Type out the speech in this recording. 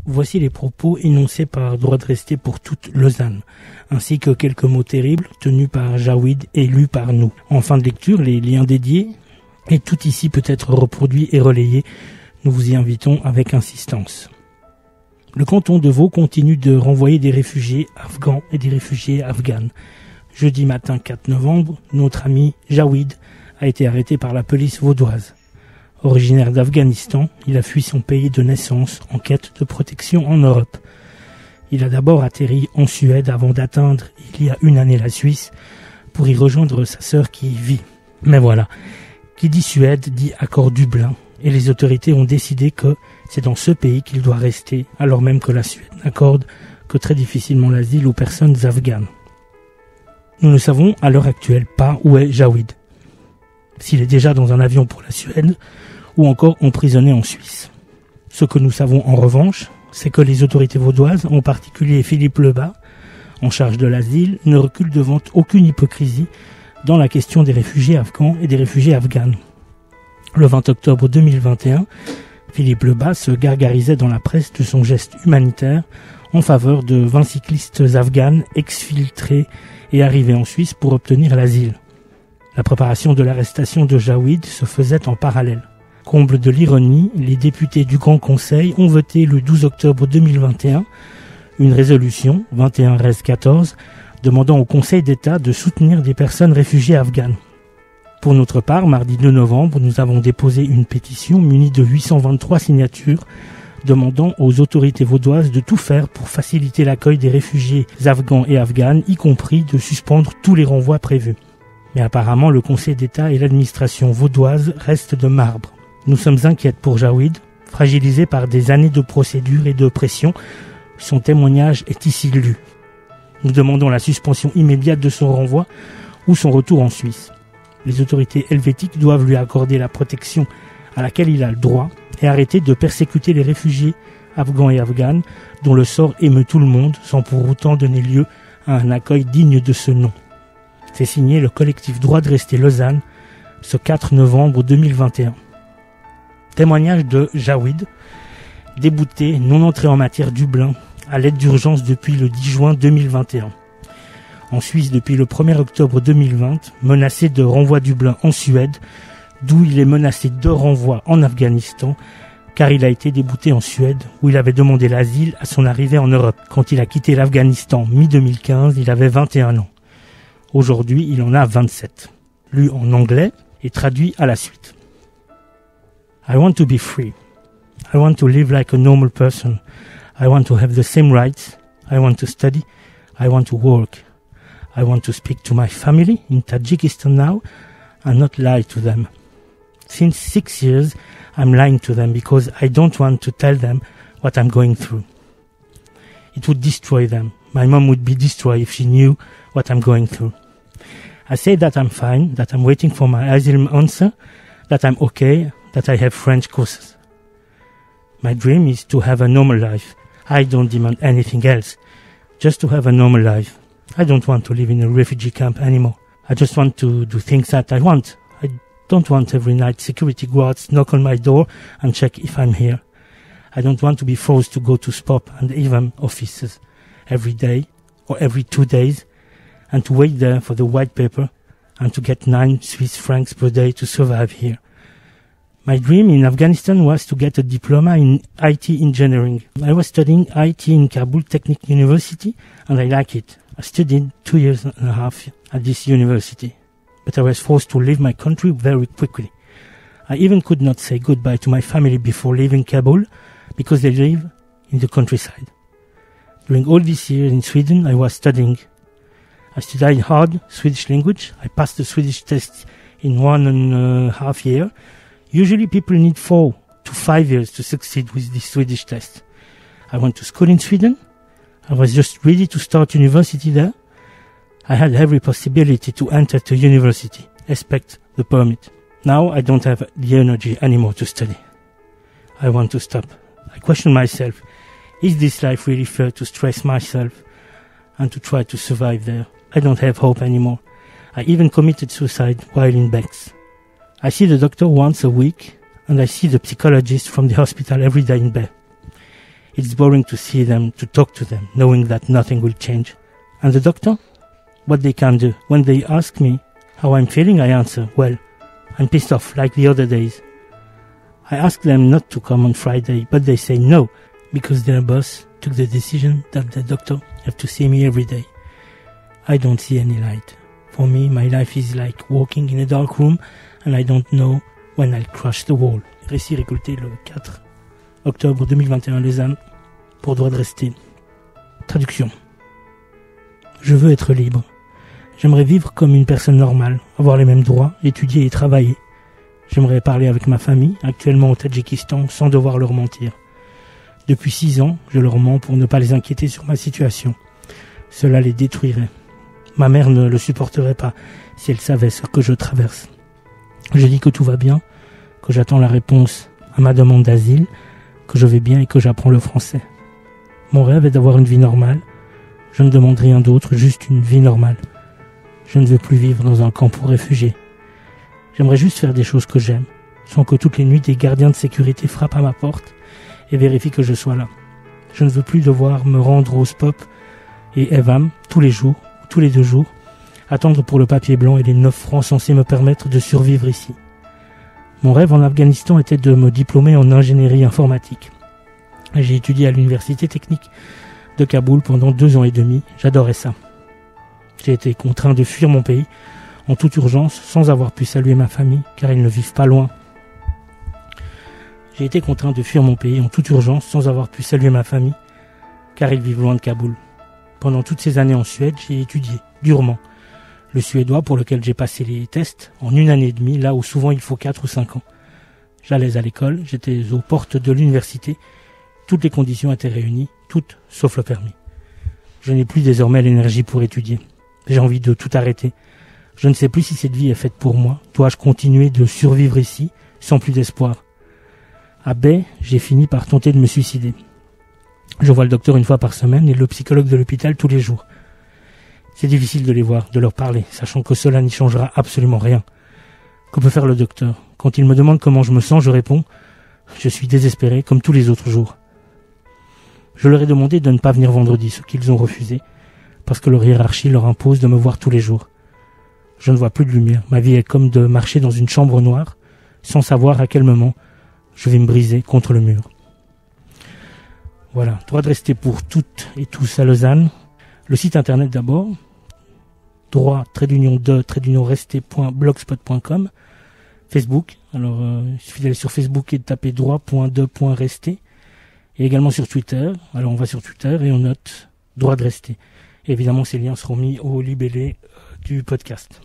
Voici les propos énoncés par Droit de rester pour toute Lausanne, ainsi que quelques mots terribles tenus par Jawid et lus par nous. En fin de lecture, les liens dédiés, et tout ici peut être reproduit et relayé. Nous vous y invitons avec insistance. Le canton de Vaud continue de renvoyer des réfugiés afghans et des réfugiés afghanes. Jeudi matin 4 novembre, notre ami Jawid a été arrêté par la police vaudoise. Originaire d'Afghanistan, il a fui son pays de naissance en quête de protection en Europe. Il a d'abord atterri en Suède avant d'atteindre il y a une année la Suisse pour y rejoindre sa sœur qui y vit. Mais voilà, qui dit Suède dit accord Dublin et les autorités ont décidé que c'est dans ce pays qu'il doit rester alors même que la Suède n'accorde que très difficilement l'asile aux personnes afghanes. Nous ne savons à l'heure actuelle pas où est Jawid. S'il est déjà dans un avion pour la Suède ou encore emprisonné en Suisse. Ce que nous savons en revanche, c'est que les autorités vaudoises, en particulier Philippe Lebas, en charge de l'asile, ne reculent devant aucune hypocrisie dans la question des réfugiés afghans et des réfugiés afghanes. Le 20 octobre 2021, Philippe Lebas se gargarisait dans la presse de son geste humanitaire en faveur de 20 cyclistes afghanes exfiltrés et arrivés en Suisse pour obtenir l'asile. La préparation de l'arrestation de Jawid se faisait en parallèle. Comble de l'ironie, les députés du Grand Conseil ont voté le 12 octobre 2021 une résolution 21-14 demandant au Conseil d'État de soutenir des personnes réfugiées afghanes. Pour notre part, mardi 2 novembre, nous avons déposé une pétition munie de 823 signatures demandant aux autorités vaudoises de tout faire pour faciliter l'accueil des réfugiés afghans et afghanes, y compris de suspendre tous les renvois prévus. Mais apparemment, le Conseil d'État et l'administration vaudoise restent de marbre. Nous sommes inquiètes pour Jawid, fragilisé par des années de procédures et de pression. Son témoignage est ici lu. Nous demandons la suspension immédiate de son renvoi ou son retour en Suisse. Les autorités helvétiques doivent lui accorder la protection à laquelle il a le droit et arrêter de persécuter les réfugiés afghans et afghanes dont le sort émeut tout le monde sans pour autant donner lieu à un accueil digne de ce nom. C'est signé le collectif Droit de rester Lausanne ce 4 novembre 2021. Témoignage de Jawid, débouté, non entré en matière Dublin, à l'aide d'urgence depuis le 10 juin 2021. En Suisse depuis le 1er octobre 2020, menacé de renvoi Dublin en Suède, d'où il est menacé de renvoi en Afghanistan, car il a été débouté en Suède, où il avait demandé l'asile à son arrivée en Europe. Quand il a quitté l'Afghanistan mi-2015, il avait 21 ans. Aujourd'hui, il en a 27. Lu en anglais et traduit à la suite. I want to be free. I want to live like a normal person. I want to have the same rights. I want to study. I want to work. I want to speak to my family in Tajikistan now and not lie to them. Since 6 years, I'm lying to them because I don't want to tell them what I'm going through. It would destroy them. My mom would be destroyed if she knew what I'm going through. I say that I'm fine, that I'm waiting for my asylum answer, that I'm okay, that I have French courses. My dream is to have a normal life. I don't demand anything else, just to have a normal life. I don't want to live in a refugee camp anymore. I just want to do things that I want. I don't want every night security guards knock on my door and check if I'm here. I don't want to be forced to go to SPOP and EVAM offices every day or every 2 days and to wait there for the white paper and to get 9 Swiss francs per day to survive here. My dream in Afghanistan was to get a diploma in IT engineering. I was studying IT in Kabul Technical University and I like it. I studied 2 years and a half at this university, but I was forced to leave my country very quickly. I even could not say goodbye to my family before leaving Kabul because they live in the countryside. During all these years in Sweden, I was studying. I studied hard Swedish language. I passed the Swedish test in 1.5 years. Usually people need 4 to 5 years to succeed with the Swedish test. I went to school in Sweden. I was just ready to start university there. I had every possibility to enter to university, expect the permit. Now I don't have the energy anymore to study. I want to stop. I question myself, is this life really fair to stress myself and to try to survive there? I don't have hope anymore. I even committed suicide while in Bex. I see the doctor once a week and I see the psychologist from the hospital every day in bed. It's boring to see them, to talk to them, knowing that nothing will change. And the doctor? What they can do. When they ask me how I'm feeling, I answer, well, I'm pissed off like the other days. I ask them not to come on Friday, but they say no, because their boss took the decision that the doctor have to see me every day. I don't see any light. For me, my life is like walking in a dark room, and I don't know when I'll crush the wall. Récit récolté le 4 octobre 2021 Lausanne, pour droit de rester. Traduction. Je veux être libre. J'aimerais vivre comme une personne normale, avoir les mêmes droits, étudier et travailler. J'aimerais parler avec ma famille, actuellement au Tadjikistan, sans devoir leur mentir. Depuis 6 ans, je leur mens pour ne pas les inquiéter sur ma situation. Cela les détruirait. Ma mère ne le supporterait pas si elle savait ce que je traverse. Je dis que tout va bien, que j'attends la réponse à ma demande d'asile, que je vais bien et que j'apprends le français. Mon rêve est d'avoir une vie normale. Je ne demande rien d'autre, juste une vie normale. Je ne veux plus vivre dans un camp pour réfugiés. J'aimerais juste faire des choses que j'aime, sans que toutes les nuits des gardiens de sécurité frappent à ma porte et vérifient que je sois là. Je ne veux plus devoir me rendre au SPOP et EVAM tous les jours, tous les 2 jours, attendre pour le papier blanc et les 9 francs censés me permettre de survivre ici. Mon rêve en Afghanistan était de me diplômer en ingénierie informatique. J'ai étudié à l'université technique de Kaboul pendant 2 ans et demi, j'adorais ça. J'ai été contraint de fuir mon pays en toute urgence, sans avoir pu saluer ma famille, car ils ne vivent pas loin. J'ai été contraint de fuir mon pays en toute urgence, sans avoir pu saluer ma famille, car ils vivent loin de Kaboul. Pendant toutes ces années en Suède, j'ai étudié, durement, le suédois pour lequel j'ai passé les tests en 1 année et demie, là où souvent il faut 4 ou 5 ans. J'allais à l'école, j'étais aux portes de l'université, toutes les conditions étaient réunies, toutes sauf le permis. Je n'ai plus désormais l'énergie pour étudier. J'ai envie de tout arrêter. Je ne sais plus si cette vie est faite pour moi. Dois-je continuer de survivre ici, sans plus d'espoir? À Bay, j'ai fini par tenter de me suicider. Je vois le docteur 1 fois par semaine et le psychologue de l'hôpital tous les jours. C'est difficile de les voir, de leur parler, sachant que cela n'y changera absolument rien. Que peut faire le docteur? Quand il me demande comment je me sens, je réponds « Je suis désespéré, comme tous les autres jours ». Je leur ai demandé de ne pas venir vendredi, ce qu'ils ont refusé, parce que leur hiérarchie leur impose de me voir tous les jours. Je ne vois plus de lumière. Ma vie est comme de marcher dans une chambre noire, sans savoir à quel moment je vais me briser contre le mur. Voilà, droit de rester pour toutes et tous à Lausanne. Le site internet d'abord, droit-de-rester.blogspot.com. Facebook, alors il suffit d'aller sur Facebook et de taper droit.de.rester. Et également sur Twitter, alors on va sur Twitter et on note droit de rester. Et évidemment ces liens seront mis au libellé du podcast.